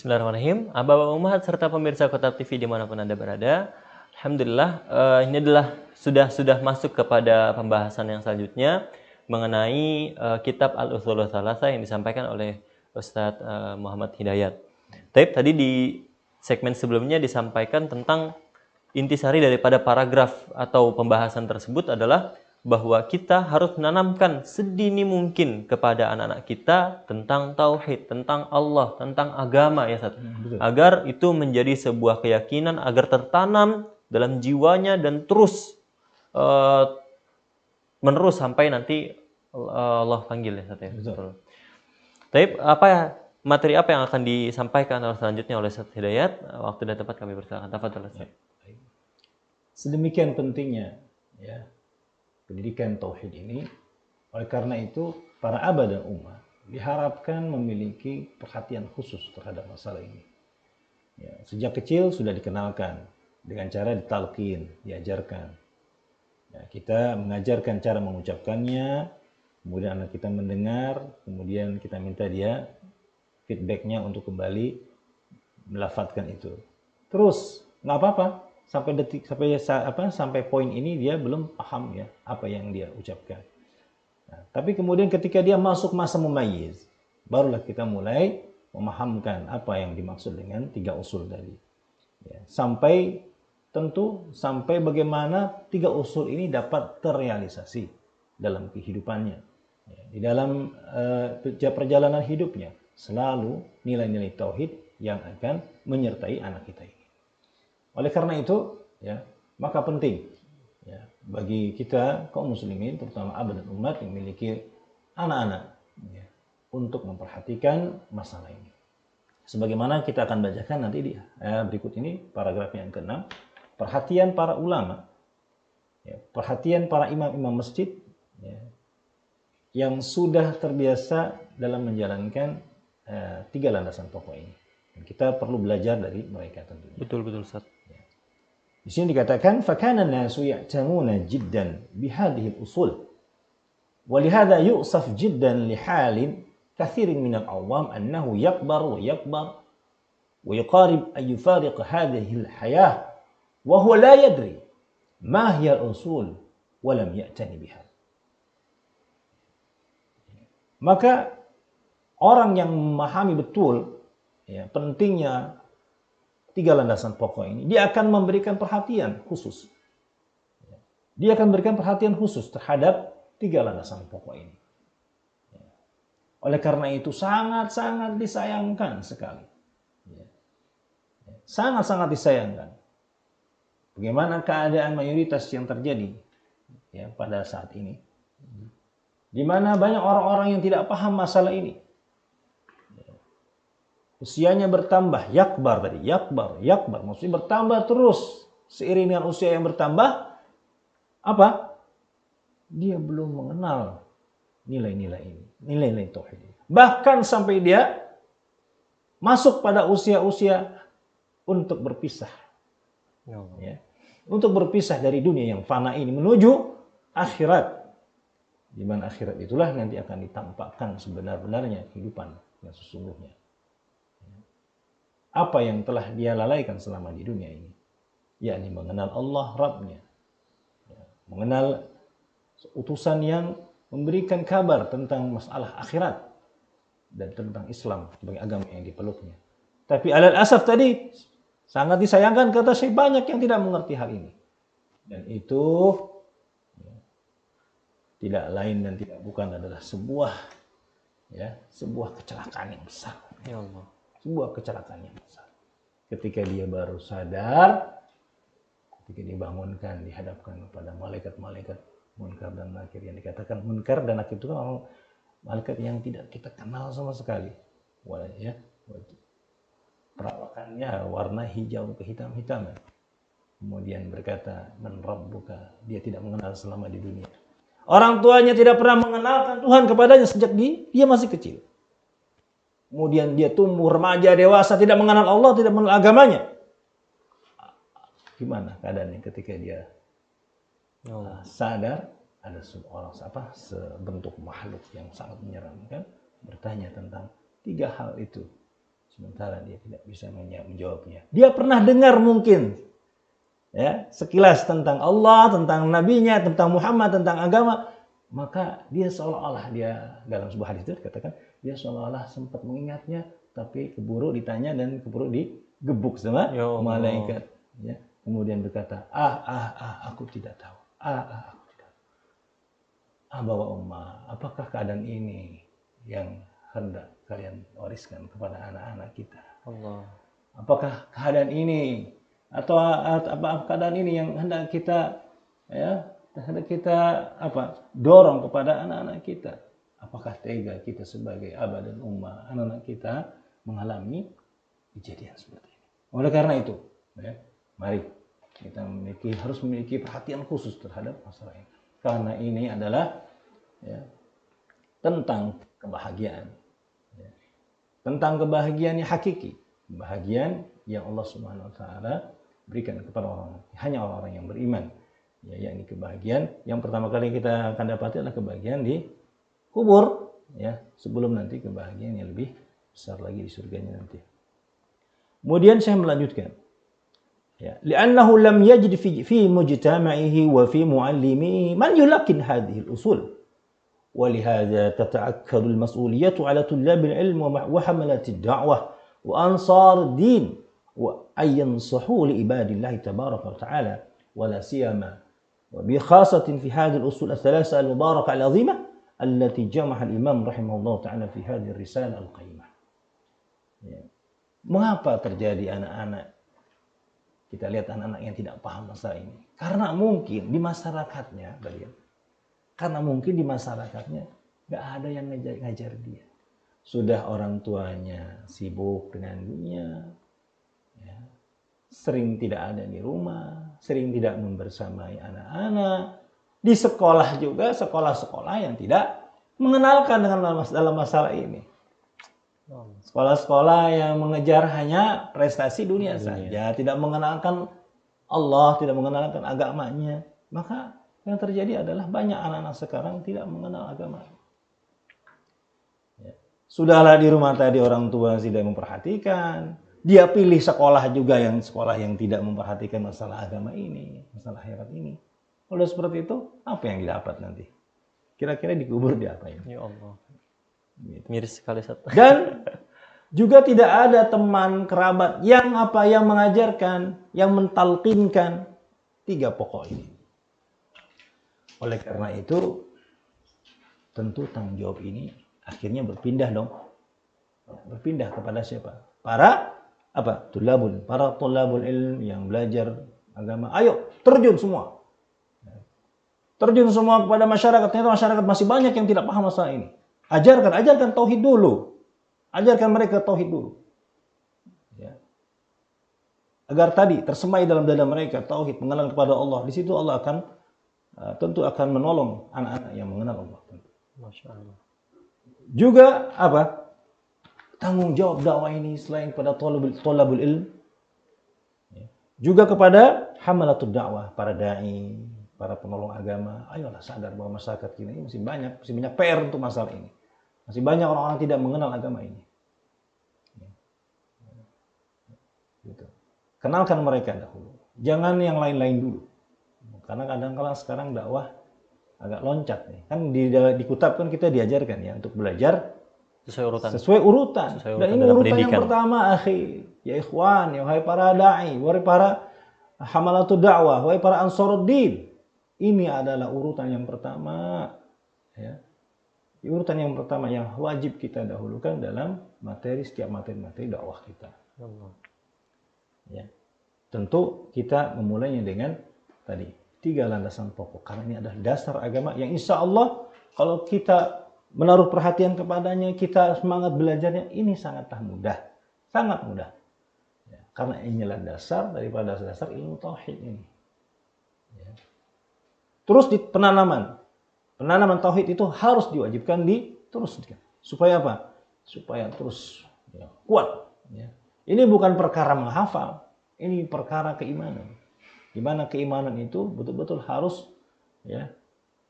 Bismillahirrahmanirrahim. Bapak Umat serta pemirsa Kota TV dimanapun Anda berada, Alhamdulillah ini adalah sudah masuk kepada pembahasan yang selanjutnya mengenai kitab Al-Ushulus Tsalatsa yang disampaikan oleh Ustadz Muhammad Hidayat. Tadi di segmen sebelumnya disampaikan tentang intisari daripada paragraf atau pembahasan tersebut adalah bahwa kita harus menanamkan sedini mungkin kepada anak-anak kita tentang tauhid, tentang Allah, tentang agama ya Ustaz. Agar itu menjadi sebuah keyakinan, agar tertanam dalam jiwanya dan terus menerus sampai nanti Allah panggil ya Ustaz ya. Betul. Tapi materi apa yang akan disampaikan selanjutnya oleh Ustaz Hidayat? Waktu dan tempat kami persilakan. Tafadhol Ustaz. Sedemikian pentingnya ya pendidikan tauhid ini. Oleh karena itu para aba dan ummah diharapkan memiliki perhatian khusus terhadap masalah ini. Ya, sejak kecil sudah dikenalkan dengan cara ditalqin, diajarkan. Ya, kita mengajarkan cara mengucapkannya, kemudian anak kita mendengar, kemudian kita minta dia feedbacknya untuk kembali melafadzkan itu. Terus nggak apa-apa. Sampai poin ini dia belum paham ya apa yang dia ucapkan. Nah, tapi kemudian ketika dia masuk masa mumayyiz, barulah kita mulai memahamkan apa yang dimaksud dengan 3 usul tadi. Ya, sampai bagaimana 3 usul ini dapat terrealisasi dalam kehidupannya. Ya, di dalam perjalanan hidupnya selalu nilai-nilai tauhid yang akan menyertai anak kita ini. Oleh karena itu, ya, maka penting ya, bagi kita kaum muslimin, terutama aba dan umat yang memiliki anak-anak, ya, untuk memperhatikan masalah ini. Sebagaimana kita akan bacakan nanti di berikut ini, paragraf yang ke-6, perhatian para ulama, ya, perhatian para imam-imam masjid, ya, yang sudah terbiasa dalam menjalankan 3 landasan pokok ini. Dan kita perlu belajar dari mereka tentunya. Betul Ustaz. Di sini dikatakan fakana an-nasu ya'tamuna jiddan bihadhihi al-usul. Walihada yu'saf jiddan lihalin kathirin min al-awam annahu yakbar wa yuqarib an yufariq hadhihi al-hayah wa huwa la yadri ma hiya al-usul wa lam ya'tani biha. Maka orang yang memahami betul ya, pentingnya 3 landasan pokok ini, dia akan memberikan perhatian khusus. Dia akan memberikan perhatian khusus terhadap 3 landasan pokok ini. Oleh karena itu sangat-sangat disayangkan sekali. Sangat-sangat disayangkan. Bagaimana keadaan mayoritas yang terjadi ya, pada saat ini. Di mana banyak orang-orang yang tidak paham masalah ini. Usianya bertambah, yakbar, maksudnya bertambah terus. Seiring dengan usia yang bertambah, apa? Dia belum mengenal nilai-nilai ini, nilai-nilai tauhid. Bahkan sampai dia masuk pada usia-usia untuk berpisah. Ya. Untuk berpisah dari dunia yang fana ini menuju akhirat. Di mana akhirat itulah nanti akan ditampakkan sebenar-benarnya kehidupan yang sesungguhnya. Apa yang telah dia lalaikan selama di dunia ini, yakni mengenal Allah Rabbnya, mengenal utusan yang memberikan kabar tentang masalah akhirat dan tentang Islam sebagai agama yang dipeluknya. Tapi alal asaf tadi sangat disayangkan, kata saya, banyak yang tidak mengerti hal ini, dan itu tidak lain dan tidak bukan adalah sebuah kecelakaan yang besar. Ya Allah. Sebuah kecelakaan yang besar. Ketika dia baru sadar, ketika dibangunkan, dihadapkan kepada malaikat-malaikat Munkar dan Nakir, yang dikatakan Munkar dan Nakir itu kan malaikat yang tidak kita kenal sama sekali. Ya, perawakannya warna hijau kehitam-hitaman. Kemudian berkata, Man Rabbuka, dia tidak mengenal selama di dunia. Orang tuanya tidak pernah mengenalkan Tuhan kepadanya sejak dia masih kecil. Kemudian dia tumbuh remaja, dewasa, tidak mengenal Allah, tidak mengenal agamanya. Gimana keadaannya ketika dia sadar ada seorang sebentuk makhluk yang sangat menyeramkan bertanya tentang 3 hal itu. sementara dia tidak bisa menjawabnya. Dia pernah dengar mungkin ya sekilas tentang Allah, tentang nabinya, tentang Muhammad, tentang agama, maka dia seolah-olah dia dalam sebuah hadis itu dikatakan dia seolah-olah sempat mengingatnya, tapi keburu ditanya dan keburu digebuk sama malaikat. Ya. Kemudian berkata, aku tidak tahu. Aku tidak tahu. Bapak Ummah, apakah keadaan ini yang hendak kalian wariskan kepada anak-anak kita? Allah. Apakah keadaan ini atau apa keadaan ini yang hendak kita dorong kepada anak-anak kita? Apakah tega kita sebagai abah dan ummah anak-anak kita mengalami kejadian seperti ini? Oleh karena itu, mari kita harus memiliki perhatian khusus terhadap masalah ini. Karena ini adalah tentang kebahagiaan. Tentang kebahagiaan yang hakiki. Kebahagiaan yang Allah Subhanahu wa taala berikan kepada orang-orang yang beriman. Yakni kebahagiaan yang pertama kali kita akan dapati adalah kebahagiaan di kubur, sebelum nanti kebahagiaan yang lebih besar lagi di surganya nanti. Kemudian saya melanjutkan. Li'annahu lam yajid fi mujtama'ihi wa fi mu'allimihi man yulakin hadhihi al-usul. ولهذا تتأكد المسؤولية على طلاب العلم وحملة الدعوة وأنصار الدين وأن ينصحوا لعباد الله تبارك وتعالى ولا سيما وبخاصة في هذه الأصول الثلاثة المباركة العظيمة التي جمعها الإمام رحمه الله تعالى في هذه الرسالة القيمة. Mengapa terjadi anak-anak? Kita lihat anak-anak yang tidak paham masalah ini. Karena mungkin di masyarakatnya, karena mungkin di masyarakatnya nggak ada yang ngajar dia. Sudah orang tuanya sibuk dengan dunia, sering tidak ada di rumah, sering tidak membersamai anak-anak. Di sekolah juga, sekolah-sekolah yang tidak mengenalkan dengan dalam masalah ini. Sekolah-sekolah yang mengejar hanya prestasi dunia saja, tidak mengenalkan Allah, tidak mengenalkan agamanya. Maka yang terjadi adalah banyak anak-anak sekarang tidak mengenal agama. Sudahlah di rumah tadi orang tua tidak memperhatikan. Dia pilih sekolah juga yang tidak memperhatikan masalah agama ini, masalah akhirat ini. Kalau seperti itu, apa yang didapat nanti? Kira-kira dikubur diapain? Ya Allah. Miris sekali satu. Dan juga tidak ada teman kerabat yang mengajarkan, yang mentalkinkan 3 pokok ini. Oleh karena itu, tentu tanggung jawab ini akhirnya berpindah dong. Berpindah kepada siapa? Para tulabul ilm yang belajar agama. Ayo, terjun semua. Terjun semua kepada masyarakat. Ternyata masyarakat masih banyak yang tidak paham masalah ini. Ajarkan tauhid dulu. Ajarkan mereka tauhid dulu. Agar tadi tersemai dalam dada mereka tauhid, pengenalan kepada Allah. Di situ Allah tentu akan menolong anak-anak yang mengenal Allah. Masya Allah. Juga tanggung jawab dakwah ini selain kepada thalabul ilm, juga kepada hamalatud dakwah, para dai, para penolong agama. Ayolah sadar bahwa masyarakat kita ini masih banyak PR untuk masalah ini. Masih banyak orang-orang tidak mengenal agama ini. Gitu. Kenalkan mereka dahulu. Jangan yang lain-lain dulu. Karena kadang-kadang sekarang dakwah agak loncat nih. Kan di Kutab kan kita diajarkan untuk belajar sesuai urutan. Dan ini urutan pendidikan yang pertama, ya ikhwan, ya wahai para dai, wahai para hamalatul dakwah, wahai para ansaruddin. Ini adalah urutan yang pertama, urutan yang pertama yang wajib kita dahulukan dalam setiap materi dakwah kita. Tentu kita memulainya dengan tadi 3 landasan pokok, karena ini adalah dasar agama yang insya Allah kalau kita menaruh perhatian kepadanya, kita semangat belajarnya, ini sangatlah mudah, sangat mudah. Karena inilah dasar daripada dasar ilmu tauhid ini. Terus di penanaman tauhid itu harus diwajibkan diteruskan. Supaya apa? Supaya terus kuat. Ini bukan perkara menghafal, ini perkara keimanan. Di mana keimanan itu betul-betul harus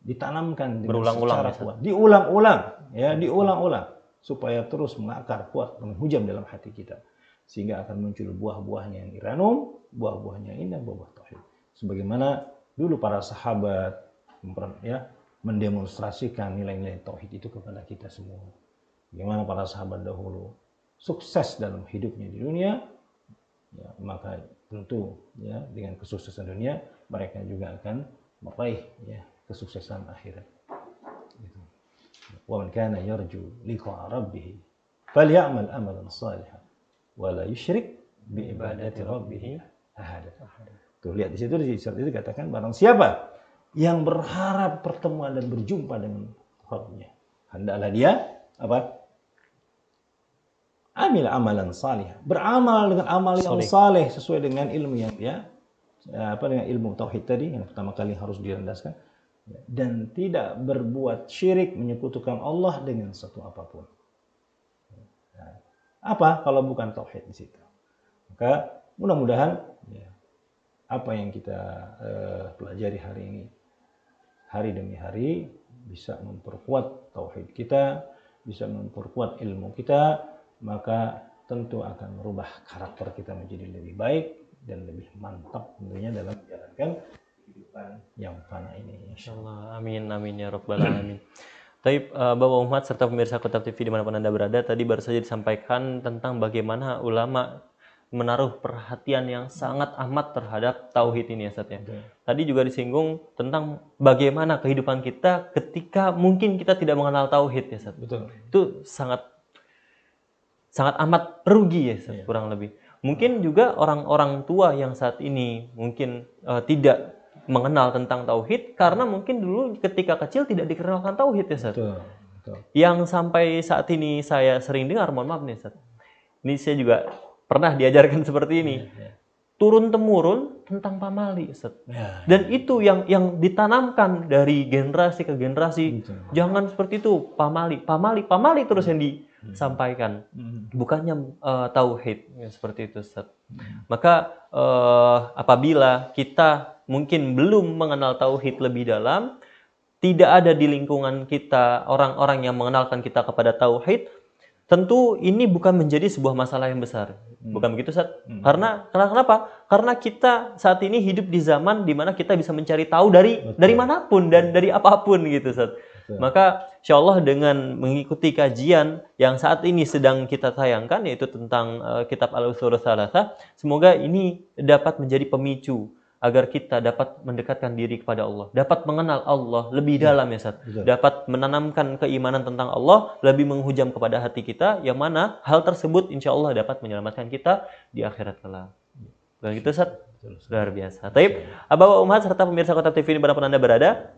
ditanamkan dengan secara kuat. Diulang-ulang. supaya terus mengakar kuat, menghujam dalam hati kita, sehingga akan muncul buah-buahnya yang iranum, buah-buahnya yang indah, buah-buah tauhid. Sebagaimana dulu para sahabat ya mendemonstrasikan nilai-nilai tauhid itu kepada kita semua. Bagaimana para sahabat dahulu sukses dalam hidupnya di dunia, ya, maka tentu ya dengan kesuksesan dunia mereka juga akan meraih ya kesuksesan akhirat. Gitu. Wa man kana yarju liqa'a rabbih falyamal amalan salihan wa la yusyrik bi ibadati rabbih ahada. Tuh lihat di situ dikatakan barang siapa yang berharap pertemuan dan berjumpa dengan Rabbnya, hendaklah dia apa? Amil amalan salih, beramal dengan amal yang saleh sesuai dengan ilmu yang ya dengan ilmu tauhid tadi yang pertama kali harus direndaskan, dan tidak berbuat syirik menyekutukan Allah dengan satu apapun. Apa kalau bukan tauhid di situ? Maka mudah-mudahan ya, apa yang kita pelajari hari ini hari demi hari bisa memperkuat tauhid kita, bisa memperkuat ilmu kita, maka tentu akan merubah karakter kita menjadi lebih baik dan lebih mantap tentunya dalam menjalankan kehidupan yang fana ini. Insyaallah. Amin amin ya rabbal alamin. Taib, Bapak Umat serta pemirsa Kutub TV dimanapun Anda berada, tadi baru saja disampaikan tentang bagaimana ulama menaruh perhatian yang sangat amat terhadap tauhid ini ya Ustaz ya. Tadi juga disinggung tentang bagaimana kehidupan kita ketika mungkin kita tidak mengenal tauhid ya Ustaz. Betul. Itu sangat amat rugi ya Ustaz, kurang lebih. Mungkin juga orang-orang tua yang saat ini mungkin tidak mengenal tentang tauhid karena mungkin dulu ketika kecil tidak dikenalkan tauhid ya Ustaz. Betul. Yang sampai saat ini saya sering dengar, mohon maaf nih Ustaz. Ini saya juga pernah diajarkan seperti ini. Turun temurun tentang pamali Ustaz. Dan itu yang ditanamkan dari generasi ke generasi. Jangan seperti itu, pamali terus yang disampaikan. Bukannya tauhid ya, seperti itu Ustaz. Maka apabila kita mungkin belum mengenal tauhid lebih dalam, tidak ada di lingkungan kita orang-orang yang mengenalkan kita kepada tauhid, tentu ini bukan menjadi sebuah masalah yang besar. Bukan begitu, Ustaz? Karena kenapa? Karena kita saat ini hidup di zaman di mana kita bisa mencari tahu dari manapun dan dari apapun gitu, Ustaz. Maka insyaallah dengan mengikuti kajian yang saat ini sedang kita tayangkan, yaitu tentang kitab Al-Ushul Tsalatsah, semoga ini dapat menjadi pemicu agar kita dapat mendekatkan diri kepada Allah, dapat mengenal Allah lebih dalam ya Ustaz, dapat menanamkan keimanan tentang Allah, lebih menghujam kepada hati kita, yang mana hal tersebut insya Allah dapat menyelamatkan kita di akhirat kelak. Dan itu Ustaz, luar biasa. Taib, Bapak Umat serta pemirsa Kutub TV dimanapun Anda berada,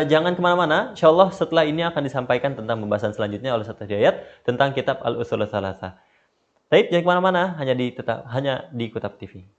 jangan kemana-mana, insya Allah setelah ini akan disampaikan tentang pembahasan selanjutnya oleh Ustaz Hidayat tentang kitab Al-Ushul Tsalatsah. Taib, jangan kemana-mana, hanya di Kutub TV.